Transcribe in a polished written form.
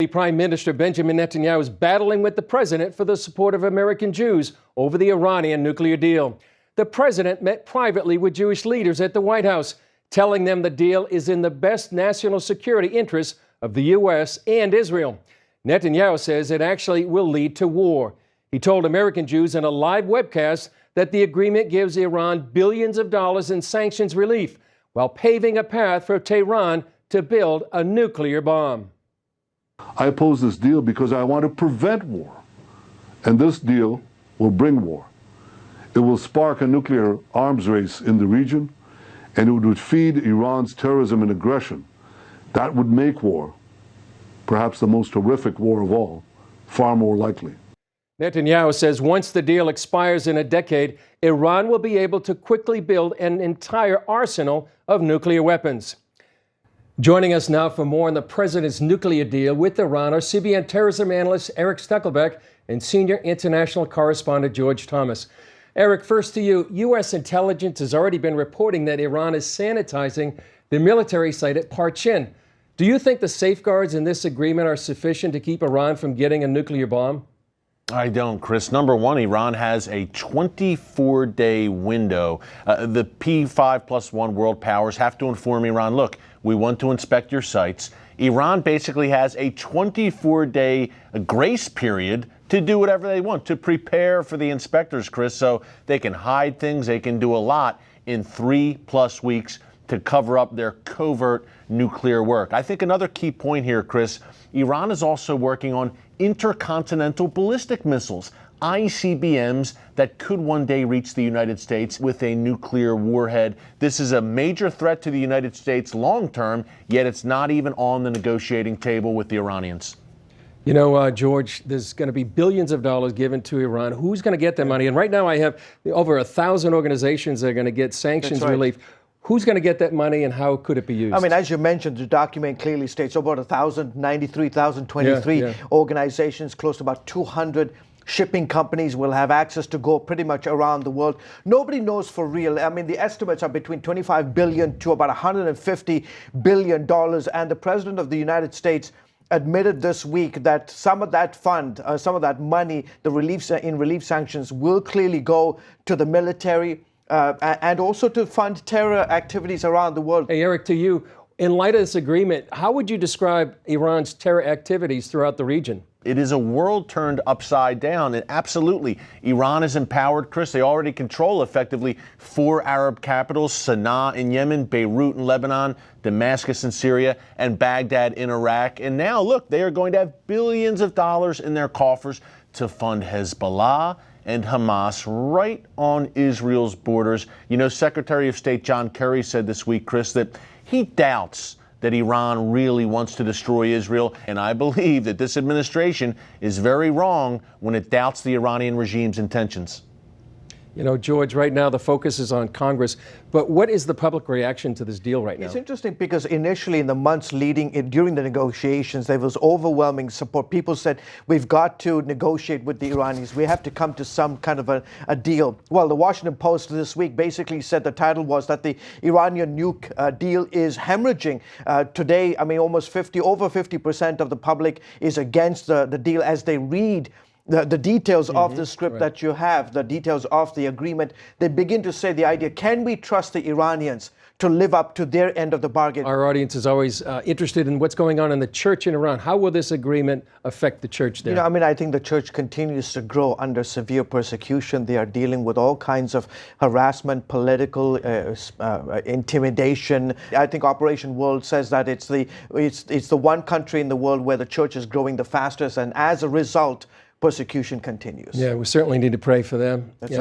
Prime Minister Benjamin Netanyahu is battling with the president for the support of American Jews over the Iranian nuclear deal. The president met privately with Jewish leaders at the White House, telling them the deal is in the best national security interests of the U.S. and Israel. Netanyahu says it actually will lead to war. He told American Jews in a live webcast that the agreement gives Iran billions of dollars in sanctions relief while paving a path for Tehran to build a nuclear bomb. I oppose this deal because I want to prevent war. And this deal will bring war. It will spark a nuclear arms race in the region, and it would feed Iran's terrorism and aggression. That would make war, perhaps the most horrific war of all, far more likely. Netanyahu says once the deal expires in a decade, Iran will be able to quickly build an entire arsenal of nuclear weapons. Joining us now for more on the president's nuclear deal with Iran are CBN terrorism analyst Eric Stuckelbeck and senior international correspondent George Thomas. Eric, first to you. U.S. intelligence has already been reporting that Iran is sanitizing the military site at Parchin. Do you think the safeguards in this agreement are sufficient to keep Iran from getting a nuclear bomb? I don't, Chris. Number one, Iran has a 24-day window. The P5+1 world powers have to inform Iran, look, we want to inspect your sites. Iran basically has a 24-day grace period to do whatever they want, to prepare for the inspectors, Chris, so they can hide things, they can do a lot in 3+ weeks to cover up their covert nuclear work. I think another key point here, Chris, Iran is also working on intercontinental ballistic missiles, ICBMs, that could one day reach the United States with a nuclear warhead. This is a major threat to the United States long term, yet it's not even on the negotiating table with the Iranians. You know, George, there's going to be billions of dollars given to Iran. Who's going to get that money? And right now I have over 1,000 organizations that are going to get sanctions relief. Who's going to get that money and how could it be used? I mean, as you mentioned, the document clearly states about 1,093 organizations, close to about 200 shipping companies will have access to go pretty much around the world. Nobody knows for real. I mean, the estimates are between $25 billion to about $150 billion. And the president of the United States admitted this week that some of that fund, some of that money, the relief sanctions will clearly go to the military, and also to fund terror activities around the world. Hey, Eric, to you, in light of this agreement, how would you describe Iran's terror activities throughout the region? It is a world turned upside down, and absolutely, Iran is empowered, Chris. They already control effectively 4 Arab capitals, Sana'a in Yemen, Beirut in Lebanon, Damascus in Syria, and Baghdad in Iraq. And now, look, they are going to have billions of dollars in their coffers to fund Hezbollah and Hamas right on Israel's borders. You know, Secretary of State John Kerry said this week, Chris, that he doubts that Iran really wants to destroy Israel. And I believe that this administration is very wrong when it doubts the Iranian regime's intentions. You know, George, right now the focus is on Congress, but what is the public reaction to this deal right now? It's interesting because initially in the months during the negotiations, there was overwhelming support. People said, we've got to negotiate with the Iranians. We have to come to some kind of a deal. Well, the Washington Post this week basically said the title was that the Iranian nuke deal is hemorrhaging. Today, I mean, over 50% of the public is against the deal as they read the details of the script that you have, the details of the agreement. They begin to say the idea, can we trust the Iranians to live up to their end of the bargain? Our audience is always interested in what's going on in the church in Iran. How will this agreement affect the church there? You know, I mean, I think the church continues to grow under severe persecution. They are dealing with all kinds of harassment, political intimidation. I think Operation World says that it's the one country in the world where the church is growing the fastest, and as a result, persecution continues. Yeah, we certainly need to pray for them. That's right.